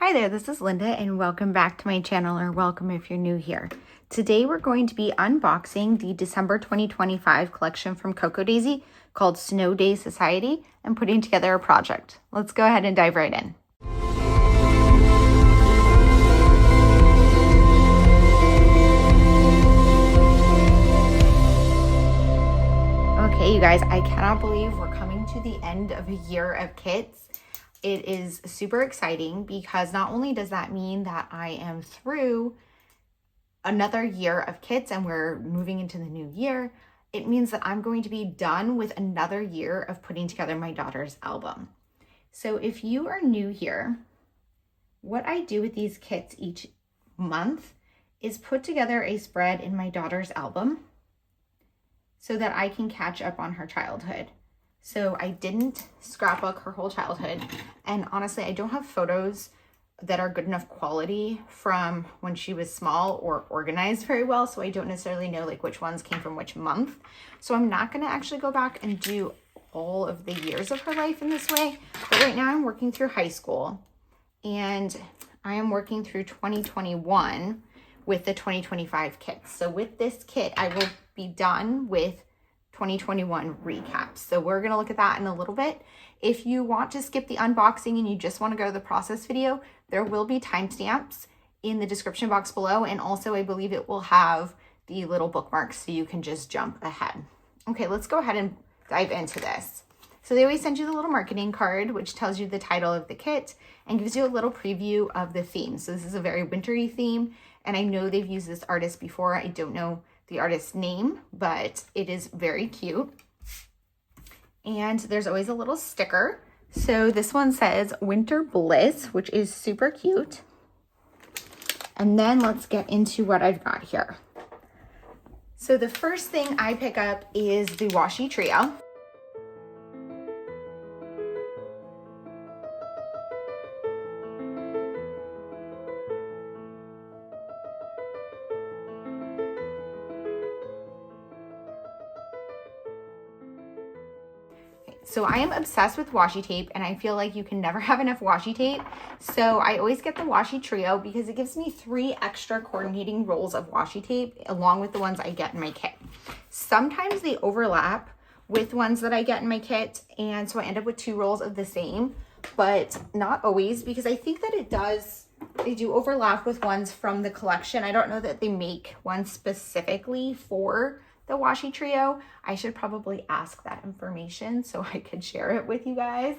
Hi there, this is Linda and welcome back to my channel, or welcome if you're new here. Today we're going to be unboxing the December 2025 collection from Cocoa Daisy called Snow Day Society and putting together a project. Let's go ahead and dive right in. Okay, you guys, I cannot believe we're coming to the end of a year of kits. It is super exciting because not only does that mean that I am through another year of kits and we're moving into the new year, it means that I'm going to be done with another year of putting together my daughter's album. So if you are new here, what I do with these kits each month is put together a spread in my daughter's album so that I can catch up on her childhood. So I didn't scrapbook her whole childhood. And honestly, I don't have photos that are good enough quality from when she was small or organized very well. So I don't necessarily know like which ones came from which month. So I'm not gonna actually go back and do all of the years of her life in this way. But right now I'm working through high school and I am working through 2021 with the 2025 kits. So with this kit, I will be done with 2021 recaps. So we're going to look at that in a little bit. If you want to skip the unboxing and you just want to go to the process video, there will be timestamps in the description box below. And also I believe it will have the little bookmarks so you can just jump ahead. Okay, let's go ahead and dive into this. So they always send you the little marketing card, which tells you the title of the kit and gives you a little preview of the theme. So this is a very wintry theme. And I know they've used this artist before. I don't know the artist's name, but it is very cute. And there's always a little sticker. So this one says Winter Bliss, which is super cute. And then let's get into what I've got here. So the first thing I pick up is the washi trio. So I am obsessed with washi tape and I feel like you can never have enough washi tape. So I always get the washi trio because it gives me 3 extra coordinating rolls of washi tape along with the ones I get in my kit. Sometimes they overlap with ones that I get in my kit, and so I end up with 2 rolls of the same, but not always, because I think that they do overlap with ones from the collection. I don't know that they make one specifically for the washi trio. I should probably ask that information so I could share it with you guys.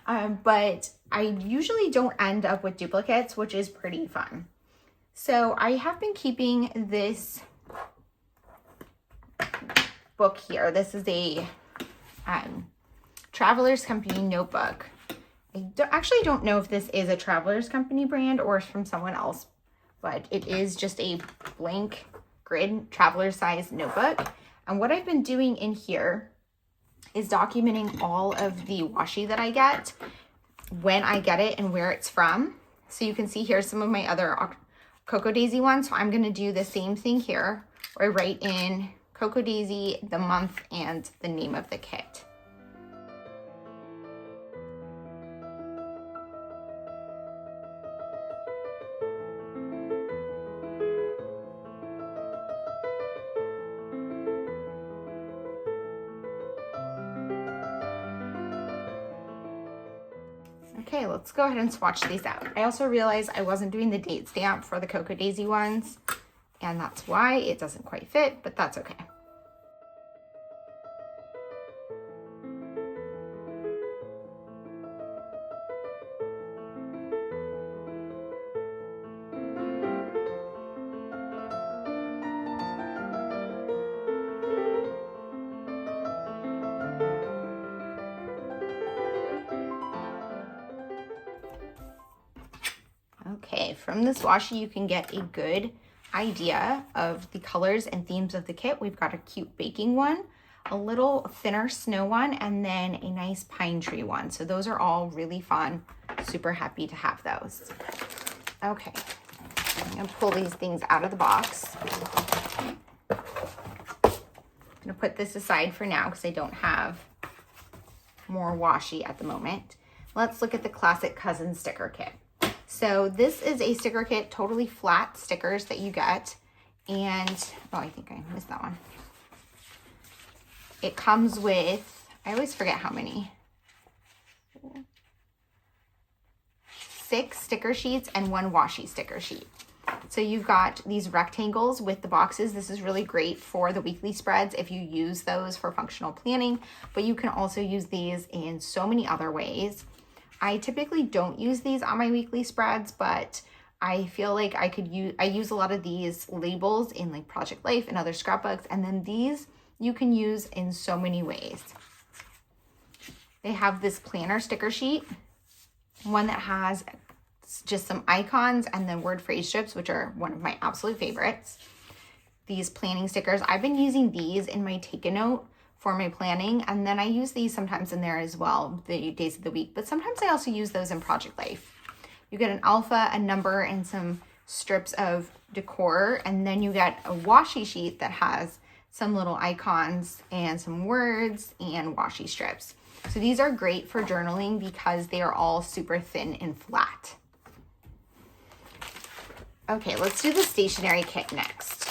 But I usually don't end up with duplicates, which is pretty fun. So I have been keeping this book here. This is a Travelers Company notebook. I actually don't know if this is a Travelers Company brand or from someone else, but it is just a blank grid traveler size notebook. And what I've been doing in here is documenting all of the washi that I get, when I get it and where it's from. So you can see here some of my other Cocoa Daisy ones. So I'm going to do the same thing here where I write in Cocoa Daisy, the month, and the name of the kit. Okay, let's go ahead and swatch these out. I also realized I wasn't doing the date stamp for the Cocoa Daisy ones, and that's why it doesn't quite fit, but that's okay. Okay, from this washi, you can get a good idea of the colors and themes of the kit. We've got a cute baking one, a little thinner snow one, and then a nice pine tree one. So those are all really fun. Super happy to have those. Okay, I'm gonna pull these things out of the box. I'm gonna put this aside for now because I don't have more washi at the moment. Let's look at the classic cousin sticker kit. So this is a sticker kit, totally flat stickers that you get. And, oh, I think I missed that one. It comes with, I always forget how many. 6 sticker sheets and 1 washi sticker sheet. So you've got these rectangles with the boxes. This is really great for the weekly spreads if you use those for functional planning, but you can also use these in so many other ways. I typically don't use these on my weekly spreads, but I feel like I use a lot of these labels in like Project Life and other scrapbooks, and then these you can use in so many ways. They have this planner sticker sheet, one that has just some icons and then word phrase strips, which are one of my absolute favorites. These planning stickers, I've been using these in my take a note for my planning, and then I use these sometimes in there as well, the days of the week, but sometimes I also use those in Project Life. You get an alpha, a number, and some strips of decor, and then you get a washi sheet that has some little icons and some words and washi strips. So these are great for journaling because they are all super thin and flat. Okay, let's do the stationery kit next.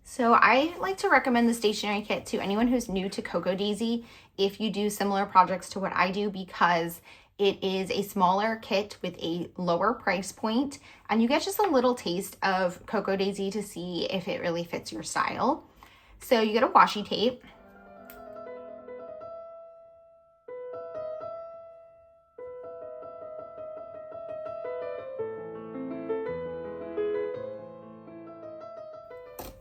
So I like to recommend the stationery kit to anyone who's new to Cocoa Daisy if you do similar projects to what I do, because it is a smaller kit with a lower price point, and you get just a little taste of Cocoa Daisy to see if it really fits your style. So you get a washi tape.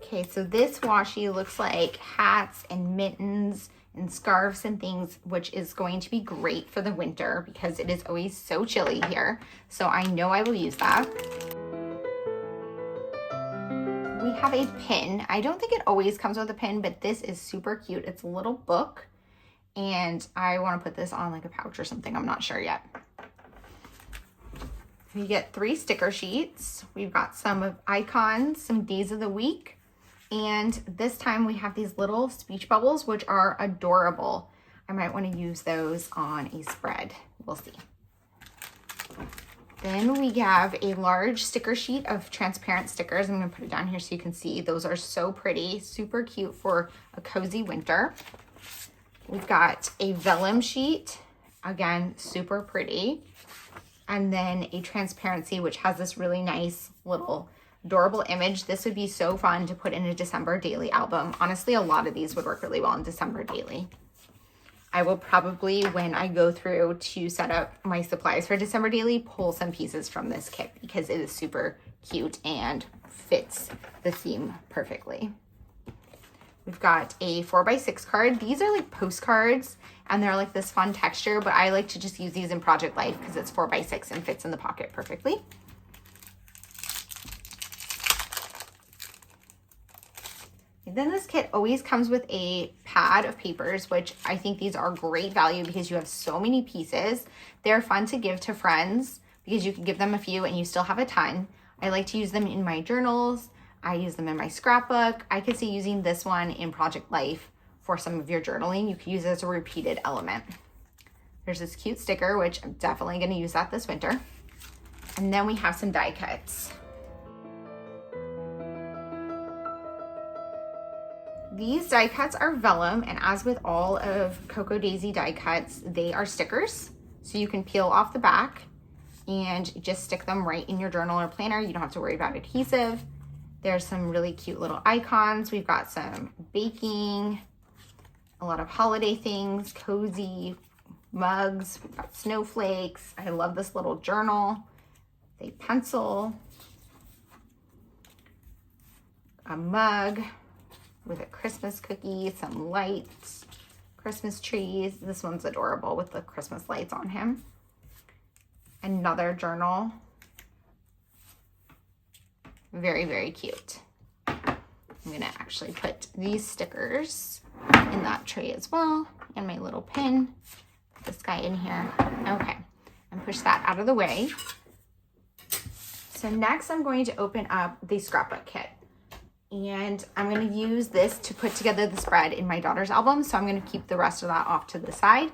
Okay, so this washi looks like hats and mittens and scarves and things, which is going to be great for the winter because it is always so chilly here. So I know I will use that. We have a pin. I don't think it always comes with a pin, but this is super cute. It's a little book, and I want to put this on like a pouch or something. I'm not sure yet. You get 3 sticker sheets. We've got some icons, some days of the week. And this time we have these little speech bubbles, which are adorable. I might want to use those on a spread. We'll see. Then we have a large sticker sheet of transparent stickers. I'm going to put it down here so you can see. Those are so pretty, super cute for a cozy winter. We've got a vellum sheet, again, super pretty. And then a transparency, which has this really nice little adorable image. This would be so fun to put in a December daily album. Honestly, a lot of these would work really well in December daily. I will probably, when I go through to set up my supplies for December daily, pull some pieces from this kit because it is super cute and fits the theme perfectly. We've got a 4x6 card. These are like postcards and they're like this fun texture, but I like to just use these in Project Life because it's 4x6 and fits in the pocket perfectly. Then this kit always comes with a pad of papers, which I think these are great value because you have so many pieces. They're fun to give to friends because you can give them a few and you still have a ton. I like to use them in my journals. I use them in my scrapbook. I could see using this one in Project Life for some of your journaling. You could use it as a repeated element. There's this cute sticker, which I'm definitely going to use that this winter. And then we have some die cuts. These die cuts are vellum, and as with all of Cocoa Daisy die cuts, they are stickers. So you can peel off the back and just stick them right in your journal or planner. You don't have to worry about adhesive. There's some really cute little icons. We've got some baking, a lot of holiday things, cozy mugs. We've got snowflakes. I love this little journal. A pencil, a mug with a Christmas cookie, some lights, Christmas trees. This one's adorable with the Christmas lights on him. Another journal. Very, very cute. I'm gonna actually put these stickers in that tray as well, and my little pin. Put this guy in here. Okay, and push that out of the way. So next I'm going to open up the scrapbook kit. And I'm gonna use this to put together the spread in my daughter's album. So I'm gonna keep the rest of that off to the side.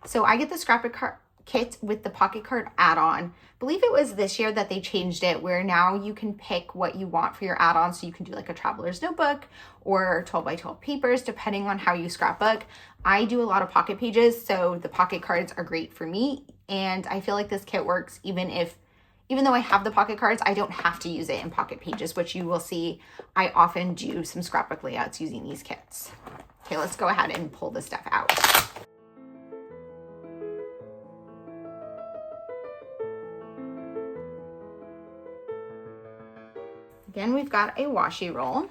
So I get the scrapbook kit with the pocket card add-on. I believe it was this year that they changed it, where now you can pick what you want for your add-on. So you can do like a traveler's notebook or 12 by 12 papers, depending on how you scrapbook. I do a lot of pocket pages, so the pocket cards are great for me. And I feel like this kit works even though I have the pocket cards, I don't have to use it in pocket pages, which you will see I often do some scrapbook layouts using these kits. Okay, let's go ahead and pull this stuff out. Again, we've got a washi roll.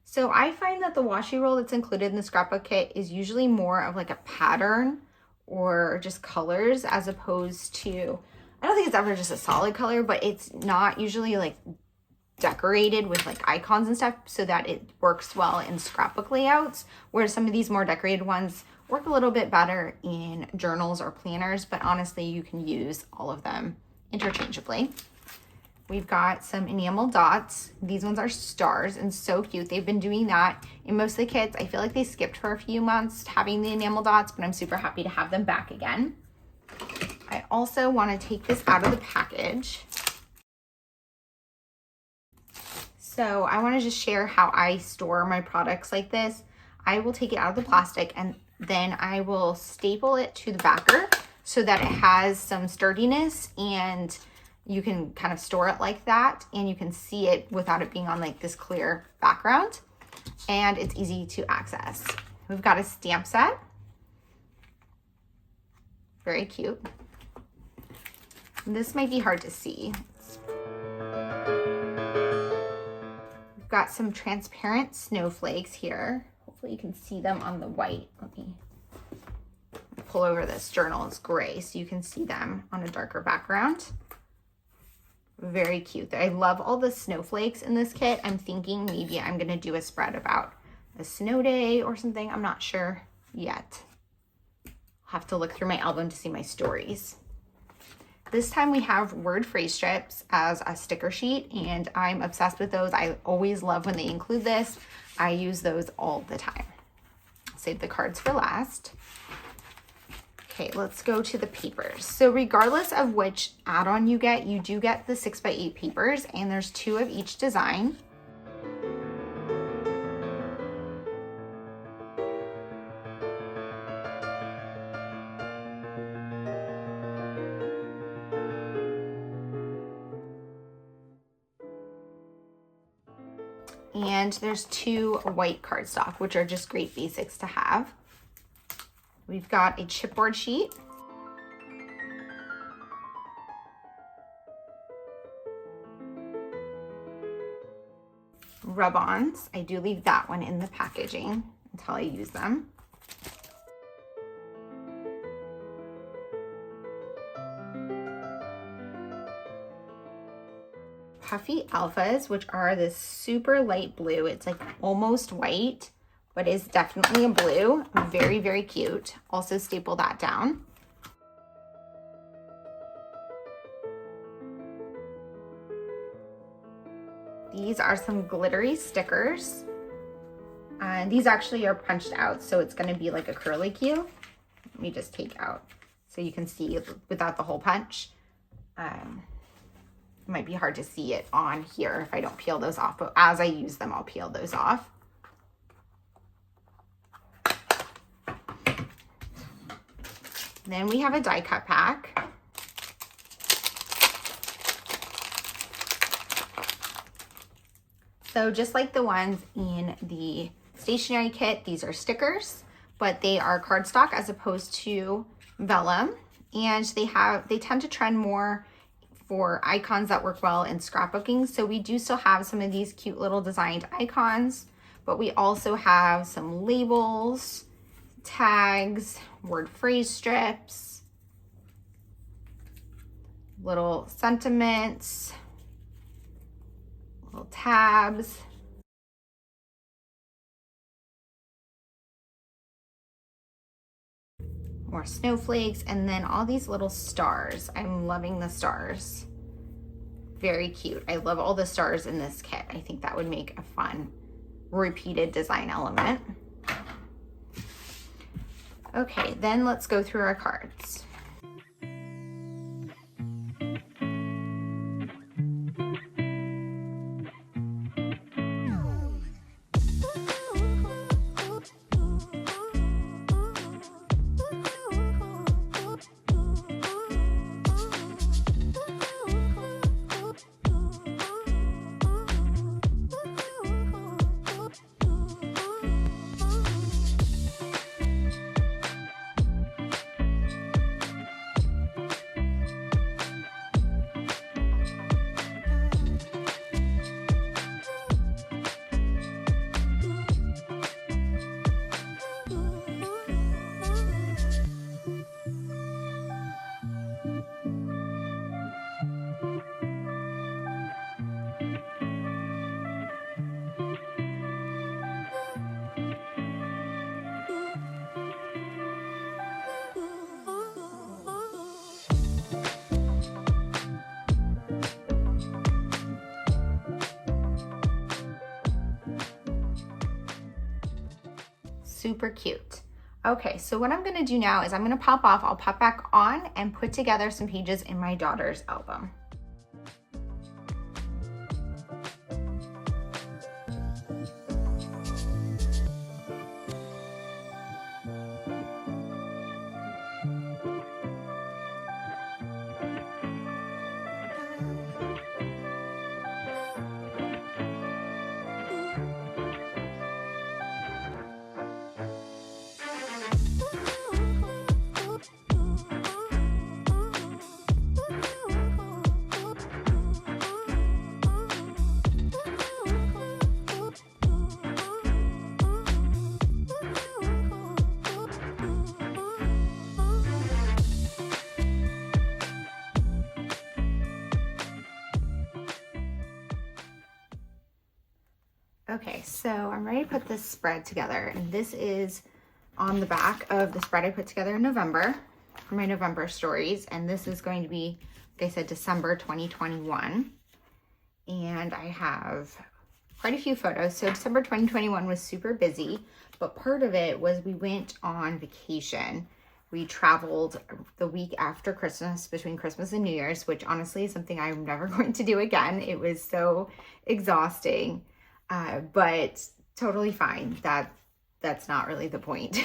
So I find that the washi roll that's included in the scrapbook kit is usually more of like a pattern or just colors, as opposed to, I don't think it's ever just a solid color, but it's not usually like decorated with like icons and stuff so that it works well in scrapbook layouts, whereas some of these more decorated ones work a little bit better in journals or planners, but honestly, you can use all of them interchangeably. We've got some enamel dots. These ones are stars and so cute. They've been doing that in most of the kits. I feel like they skipped for a few months having the enamel dots, but I'm super happy to have them back again. I also want to take this out of the package. So I want to just share how I store my products like this. I will take it out of the plastic and then I will staple it to the backer so that it has some sturdiness, and you can kind of store it like that and you can see it without it being on like this clear background, and it's easy to access. We've got a stamp set. Very cute. This might be hard to see. We've got some transparent snowflakes here. Hopefully you can see them on the white. Let me pull over this journal. It's gray, so you can see them on a darker background. Very cute. I love all the snowflakes in this kit. I'm thinking maybe I'm gonna do a spread about a snow day or something. I'm not sure yet. I'll have to look through my album to see my stories. This time we have word phrase strips as a sticker sheet, and I'm obsessed with those. I always love when they include this. I use those all the time. Save the cards for last. Okay, let's go to the papers. So regardless of which add-on you get, you do get the 6x8 papers, and there's 2 of each design. And there's 2 white cardstock, which are just great basics to have. We've got a chipboard sheet. Rub-ons. I do leave that one in the packaging until I use them. Puffy alphas, which are this super light blue. It's like almost white, but is definitely a blue. Very, very cute. Also staple that down. These are some glittery stickers. And these actually are punched out, so it's gonna be like a curly Q. Let me just take out so you can see without the hole punch. It might be hard to see it on here if I don't peel those off, but as I use them, I'll peel those off. Then we have a die cut pack. So just like the ones in the stationery kit, these are stickers, but they are cardstock as opposed to vellum. And they tend to trend more for icons that work well in scrapbooking. So we do still have some of these cute little designed icons, but we also have some labels, tags, word phrase strips, little sentiments, little tabs. More snowflakes, and then all these little stars. I'm loving the stars. Very cute. I love all the stars in this kit. I think that would make a fun repeated design element. Okay, then let's go through our cards. Super cute. Okay, so what I'm gonna do now is I'm gonna pop off, I'll pop back on and put together some pages in my daughter's album. Okay, so I'm ready to put this spread together, and this is on the back of the spread I put together in November for my November stories, and this is going to be, like I said, December 2021, and I have quite a few photos. So December 2021 was super busy, but part of it was we went on vacation. We traveled the week after Christmas, between Christmas and New Year's, which honestly is something I'm never going to do again. It was so exhausting. But totally fine. That's not really the point.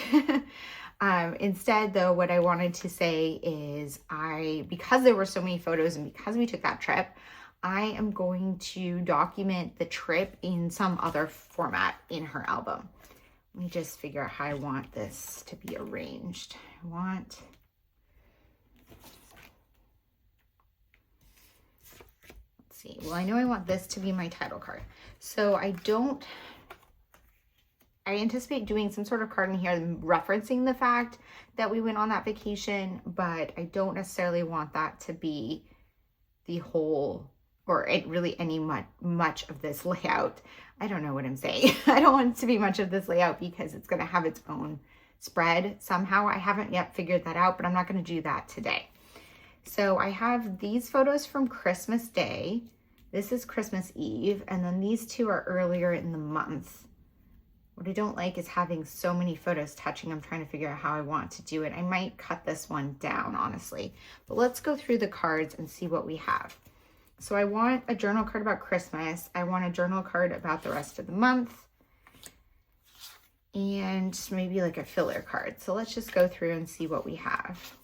Instead, though, what I wanted to say is because there were so many photos and because we took that trip, I am going to document the trip in some other format in her album. Let me just figure out how I want this to be arranged. Let's see. Well, I know I want this to be my title card. So I anticipate doing some sort of card in here referencing the fact that we went on that vacation, but I don't necessarily want that to be the whole, or really any much of this layout. I don't know what I'm saying. I don't want it to be much of this layout because it's going to have its own spread somehow. I haven't yet figured that out, but I'm not going to do that today. So I have these photos from Christmas Day. This is Christmas Eve, and then these two are earlier in the month. What I don't like is having so many photos touching. I'm trying to figure out how I want to do it. I might cut this one down, honestly. But let's go through the cards and see what we have. So I want a journal card about Christmas. I want a journal card about the rest of the month. And maybe like a filler card. So let's just go through and see what we have.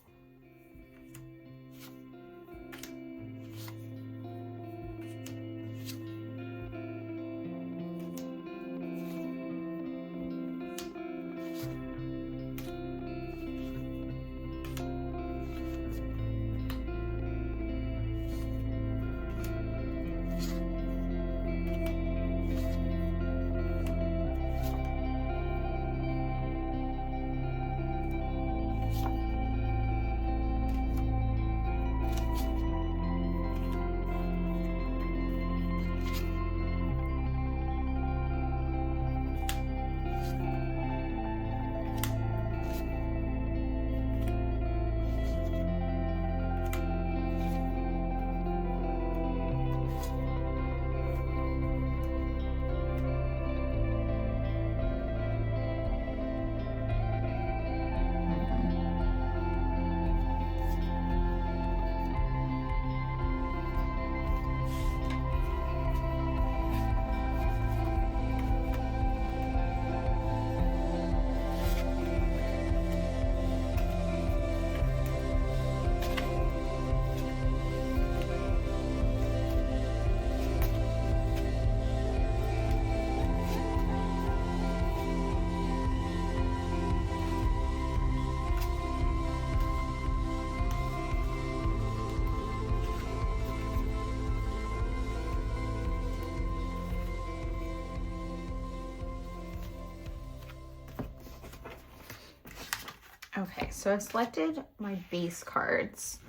Okay, so I've selected my base cards,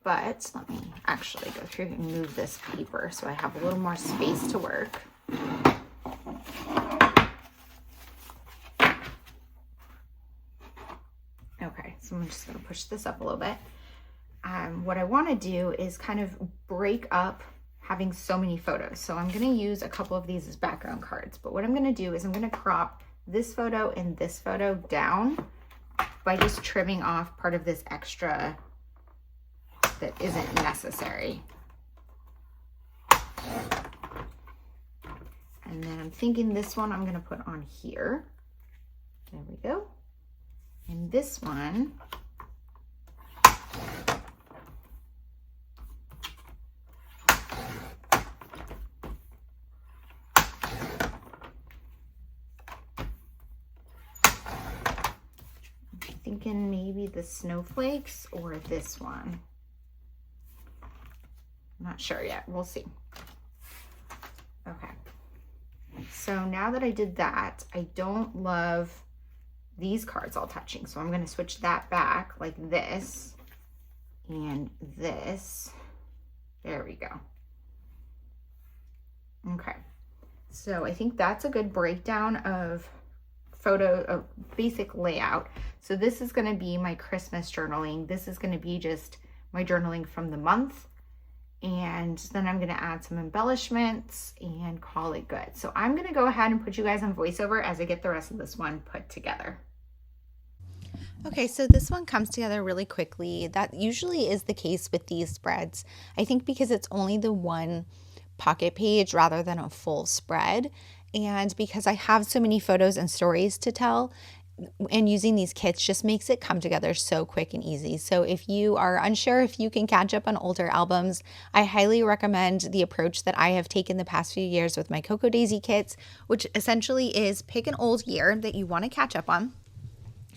but let me actually go through and move this paper so I have a little more space to work. Okay, so I'm just gonna push this up a little bit. What I wanna do is kind of break up having so many photos. So I'm gonna use a couple of these as background cards, but what I'm gonna do is I'm gonna crop this photo and this photo down by just trimming off part of this extra that isn't necessary. And then I'm thinking this one I'm gonna put on here. There we go. And this one, I'm thinking maybe the snowflakes or this one. I'm not sure yet, we'll see. Okay, so now that I did that, I don't love these cards all touching. So I'm gonna switch that back like this and this. There we go. Okay, so I think that's a good breakdown of basic layout. So this is gonna be my Christmas journaling. This is gonna be just my journaling from the month. And then I'm gonna add some embellishments and call it good. So I'm gonna go ahead and put you guys on voiceover as I get the rest of this one put together. Okay, so this one comes together really quickly. That usually is the case with these spreads. I think because it's only the one pocket page rather than a full spread. And because I have so many photos and stories to tell, and using these kits just makes it come together so quick and easy. So if you are unsure if you can catch up on older albums, I highly recommend the approach that I have taken the past few years with my Cocoa Daisy kits, which essentially is pick an old year that you want to catch up on.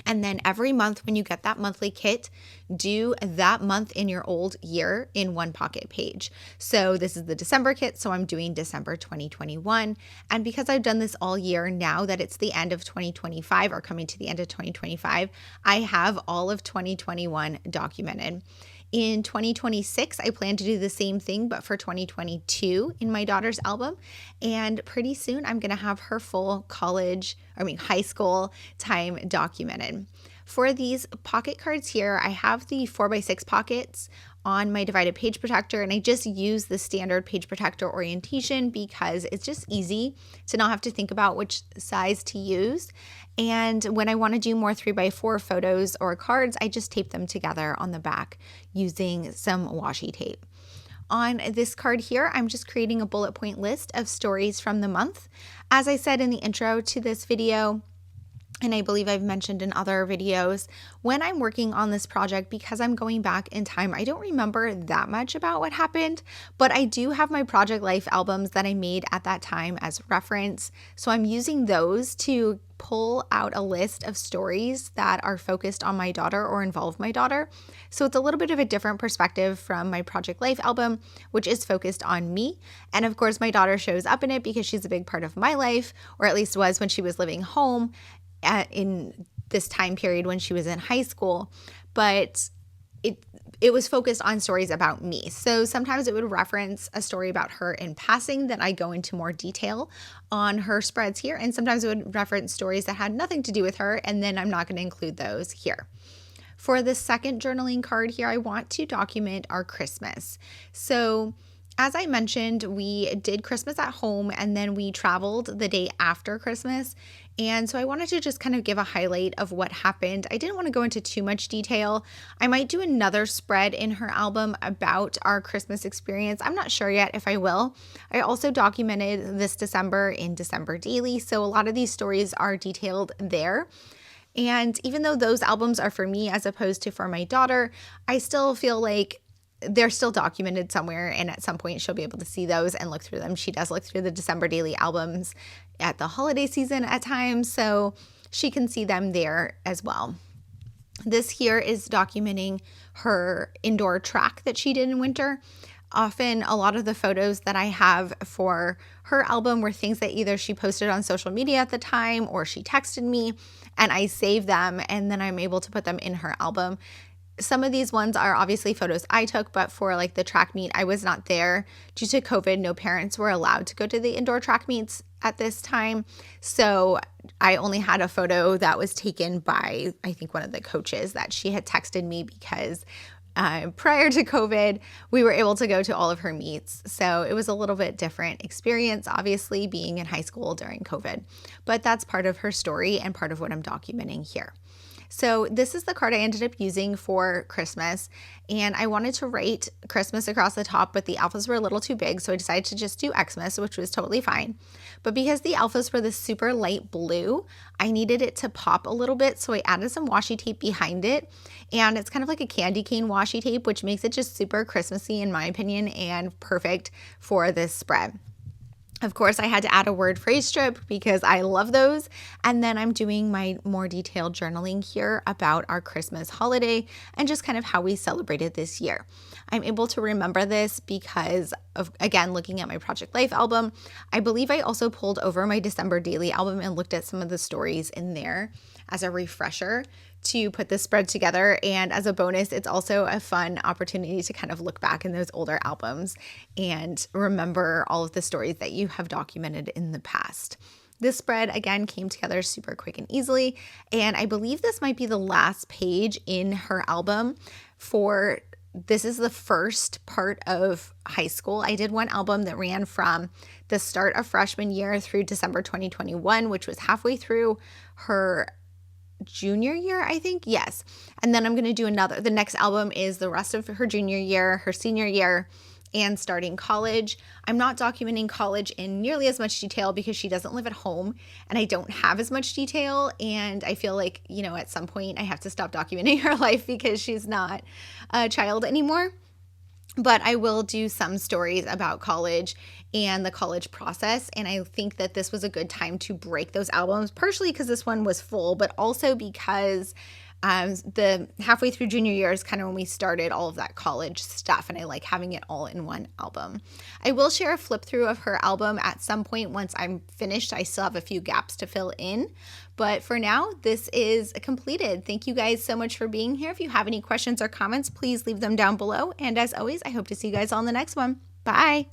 And then every month when you get that monthly kit, do that month in your old year in one pocket page. So this is the December kit, so I'm doing December 2021. And because I've done this all year, now that it's the end of 2025 or coming to the end of 2025, I have all of 2021 documented. In 2026, I plan to do the same thing, but for 2022 in my daughter's album. And pretty soon I'm going to have her full high school time documented. For these pocket cards here, I have the 4x6 pockets on my divided page protector, and I just use the standard page protector orientation because it's just easy to not have to think about which size to use. And when I want to do more 3x4 photos or cards, I just tape them together on the back using some washi tape. On this card here, I'm just creating a bullet point list of stories from the month. As I said in the intro to this video, and I believe I've mentioned in other videos, when I'm working on this project, because I'm going back in time, I don't remember that much about what happened, but I do have my Project Life albums that I made at that time as reference. So I'm using those to pull out a list of stories that are focused on my daughter or involve my daughter. So it's a little bit of a different perspective from my Project Life album, which is focused on me. And of course, my daughter shows up in it because she's a big part of my life, or at least was when she was living home in this time period when she was in high school. But it was focused on stories about me. So sometimes it would reference a story about her in passing that I go into more detail on her spreads here. And sometimes it would reference stories that had nothing to do with her, and then I'm not going to include those here. For the second journaling card here, I want to document our Christmas. So as I mentioned, we did Christmas at home and then we traveled the day after Christmas. And so I wanted to just kind of give a highlight of what happened. I didn't want to go into too much detail. I might do another spread in her album about our Christmas experience. I'm not sure yet if I will. I also documented this December in December Daily. So a lot of these stories are detailed there. And even though those albums are for me as opposed to for my daughter, I still feel like they're still documented somewhere, and at some point she'll be able to see those and look through them. She does look through the December Daily albums at the holiday season at times, so she can see them there as well. This here is documenting her indoor track that she did in winter. Often a lot of the photos that I have for her album were things that either she posted on social media at the time or she texted me, and I save them and then I'm able to put them in her album. Some of these ones are obviously photos I took, but for like the track meet, I was not there due to COVID. No parents were allowed to go to the indoor track meets at this time. So I only had a photo that was taken by, I think, one of the coaches that she had texted me because prior to COVID, we were able to go to all of her meets. So it was a little bit different experience, obviously, being in high school during COVID. But that's part of her story and part of what I'm documenting here. So this is the card I ended up using for Christmas, and I wanted to write Christmas across the top, but the alphas were a little too big, so I decided to just do Xmas, which was totally fine. But because the alphas were this super light blue, I needed it to pop a little bit, so I added some washi tape behind it, and it's kind of like a candy cane washi tape, which makes it just super Christmassy in my opinion and perfect for this spread. Of course, I had to add a word phrase strip because I love those. And then I'm doing my more detailed journaling here about our Christmas holiday and just kind of how we celebrated this year. I'm able to remember this because of, again, looking at my Project Life album. I believe I also pulled over my December daily album and looked at some of the stories in there as a refresher to put this spread together. And as a bonus, it's also a fun opportunity to kind of look back in those older albums and remember all of the stories that you have documented in the past. This spread, again, came together super quick and easily. And I believe this might be the last page in her album for this is the first part of high school. I did one album that ran from the start of freshman year through December 2021, which was halfway through her junior year, I think. Yes. And then I'm going to do another. The next album is the rest of her junior year, her senior year, and starting college. I'm not documenting college in nearly as much detail because she doesn't live at home and I don't have as much detail. And I feel like, at some point I have to stop documenting her life because she's not a child anymore. But I will do some stories about college and the college process. And I think that this was a good time to break those albums, partially because this one was full, but also because the halfway through junior year is kind of when we started all of that college stuff, and I like having it all in one album. I will share a flip through of her album at some point once I'm finished. I still have a few gaps to fill in, but for now, this is completed. Thank you guys so much for being here. If you have any questions or comments, please leave them down below. And as always, I hope to see you guys all in the next one. Bye.